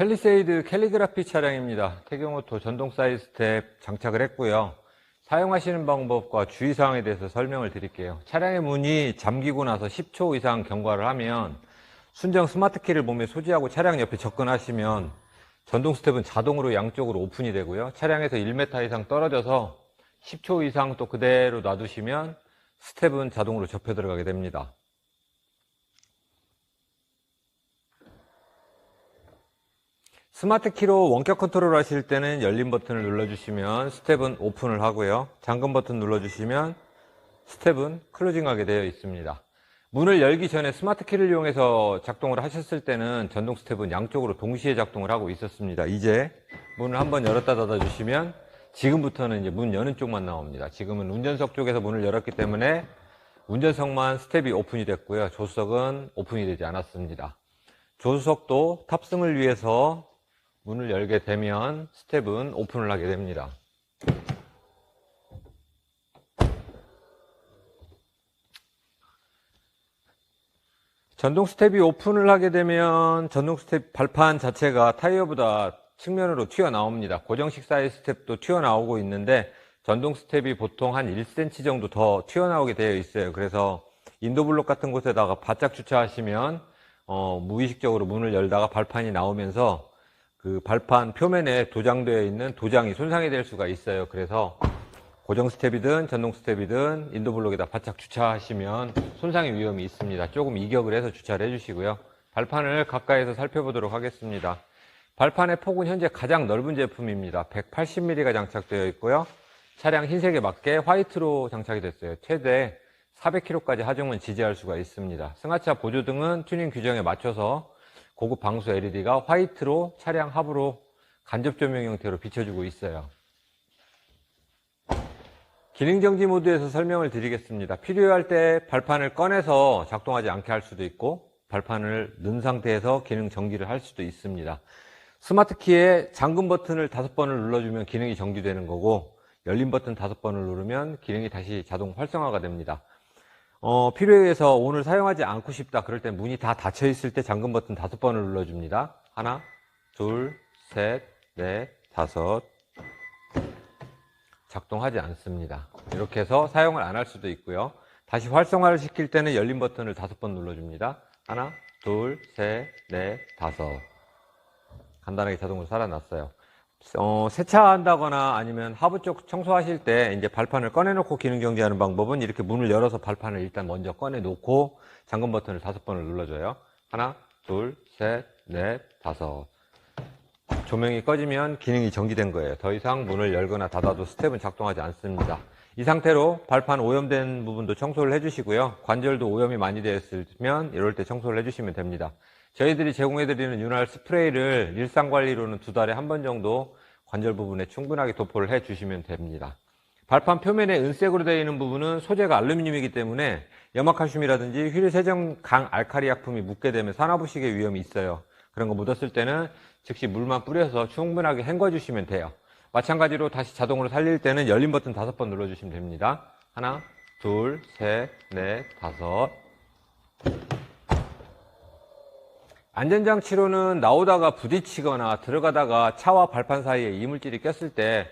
팰리세이드 캘리그라피 차량입니다. 태경오토 전동 사이드 스텝 장착을 했고요. 사용하시는 방법과 주의사항에 대해서 설명을 드릴게요. 차량의 문이 잠기고 나서 10초 이상 경과를 하면 순정 스마트키를 몸에 소지하고 차량 옆에 접근하시면 전동 스텝은 자동으로 양쪽으로 오픈이 되고요. 차량에서 1m 이상 떨어져서 10초 이상 또 그대로 놔두시면 스텝은 자동으로 접혀 들어가게 됩니다. 스마트 키로 원격 컨트롤 하실 때는 열린 버튼을 눌러주시면 스텝은 오픈을 하고요. 잠금 버튼 눌러주시면 스텝은 클로징 하게 되어 있습니다. 문을 열기 전에 스마트 키를 이용해서 작동을 하셨을 때는 전동 스텝은 양쪽으로 동시에 작동을 하고 있었습니다. 이제 문을 한번 열었다 닫아 주시면 지금부터는 이제 문 여는 쪽만 나옵니다. 지금은 운전석 쪽에서 문을 열었기 때문에 운전석만 스텝이 오픈이 됐고요. 조수석은 오픈이 되지 않았습니다. 조수석도 탑승을 위해서 문을 열게 되면 스텝은 오픈을 하게 됩니다. 전동 스텝이 오픈을 하게 되면 전동 스텝 발판 자체가 타이어보다 측면으로 튀어나옵니다. 고정식 사이드 스텝도 튀어나오고 있는데 전동 스텝이 보통 한 1cm 정도 더 튀어나오게 되어 있어요. 그래서 인도블록 같은 곳에다가 바짝 주차하시면 무의식적으로 문을 열다가 발판이 나오면서 그 발판 표면에 도장되어 있는 도장이 손상이 될 수가 있어요. 그래서 고정 스텝이든 전동 스텝이든 인도블록에다 바짝 주차하시면 손상의 위험이 있습니다. 조금 이격을 해서 주차를 해주시고요. 발판을 가까이서 살펴보도록 하겠습니다. 발판의 폭은 현재 가장 넓은 제품입니다. 180mm가 장착되어 있고요. 차량 흰색에 맞게 화이트로 장착이 됐어요. 최대 400km까지 하중은 지지할 수가 있습니다. 승하차 보조등은 튜닝 규정에 맞춰서 고급 방수 LED가 화이트로 차량 하부로 간접 조명 형태로 비춰주고 있어요. 기능정지 모드에서 설명을 드리겠습니다. 필요할 때 발판을 꺼내서 작동하지 않게 할 수도 있고 발판을 넣은 상태에서 기능 정지를 할 수도 있습니다. 스마트키에 잠금 버튼을 5번을 눌러주면 기능이 정지되는 거고 열린 버튼 5번을 누르면 기능이 다시 자동 활성화가 됩니다. 필요에 의해서 오늘 사용하지 않고 싶다 그럴 때 문이 다 닫혀 있을 때 잠금 버튼 5번을 눌러줍니다. 하나, 둘, 셋, 넷, 다섯. 작동하지 않습니다. 이렇게 해서 사용을 안 할 수도 있고요. 다시 활성화를 시킬 때는 열린 버튼을 5번 눌러줍니다. 하나, 둘, 셋, 넷, 다섯. 간단하게 자동으로 살아났어요. 세차한다거나 아니면 하부 쪽 청소하실 때 이제 발판을 꺼내놓고 기능 정지하는 방법은 이렇게 문을 열어서 발판을 일단 먼저 꺼내놓고 잠금 버튼을 5번을 눌러줘요. 하나, 둘, 셋, 넷, 다섯. 조명이 꺼지면 기능이 정지된 거예요. 더 이상 문을 열거나 닫아도 스텝은 작동하지 않습니다. 이 상태로 발판 오염된 부분도 청소를 해주시고요. 관절도 오염이 많이 되었으면 이럴 때 청소를 해주시면 됩니다. 저희들이 제공해드리는 윤활 스프레이를 일상관리로는 2달에 한 번 정도 관절 부분에 충분하게 도포를 해주시면 됩니다. 발판 표면에 은색으로 되어 있는 부분은 소재가 알루미늄이기 때문에 염화칼슘이라든지 휴리세정 강 알칼리 약품이 묻게 되면 산화부식의 위험이 있어요. 그런 거 묻었을 때는 즉시 물만 뿌려서 충분하게 헹궈주시면 돼요. 마찬가지로 다시 자동으로 살릴 때는 열린 버튼 5번 눌러주시면 됩니다. 하나, 둘, 셋, 넷, 다섯. 안전장치로는 나오다가 부딪히거나 들어가다가 차와 발판 사이에 이물질이 꼈을 때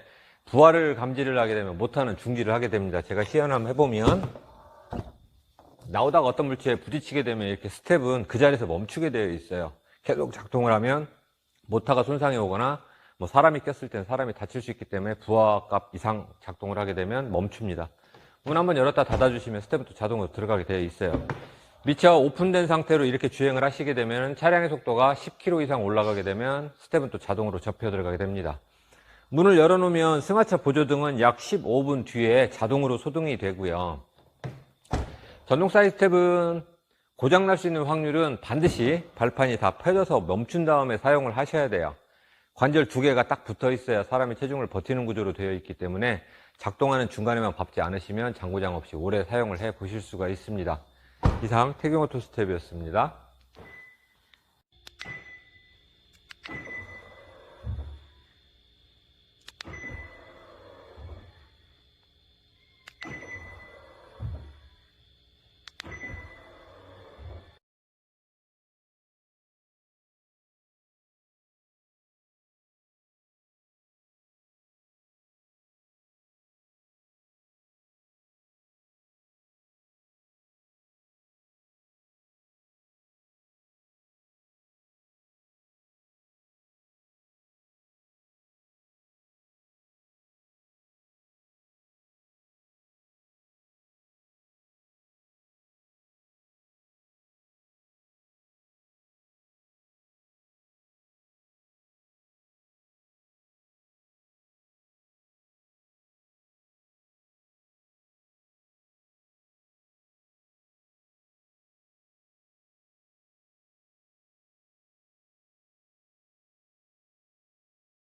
부하를 감지를 하게 되면 못하는 중지를 하게 됩니다. 제가 시연 한번 해보면 나오다가 어떤 물체에 부딪히게 되면 이렇게 스텝은 그 자리에서 멈추게 되어 있어요. 계속 작동을 하면 모터가 손상이 오거나 사람이 꼈을 때는 사람이 다칠 수 있기 때문에 부하값 이상 작동을 하게 되면 멈춥니다. 문 한번 열었다 닫아주시면 스텝은 또 자동으로 들어가게 되어 있어요. 미처 오픈된 상태로 이렇게 주행을 하시게 되면 차량의 속도가 10km 이상 올라가게 되면 스텝은 또 자동으로 접혀 들어가게 됩니다. 문을 열어놓으면 승하차 보조등은 약 15분 뒤에 자동으로 소등이 되고요. 전동 사이드 스텝은 고장날 수 있는 확률은 반드시 발판이 다 펴져서 멈춘 다음에 사용을 하셔야 돼요. 관절 2개가 딱 붙어 있어야 사람이 체중을 버티는 구조로 되어 있기 때문에 작동하는 중간에만 밟지 않으시면 장고장 없이 오래 사용을 해 보실 수가 있습니다. 이상 태경오토 스텝이었습니다.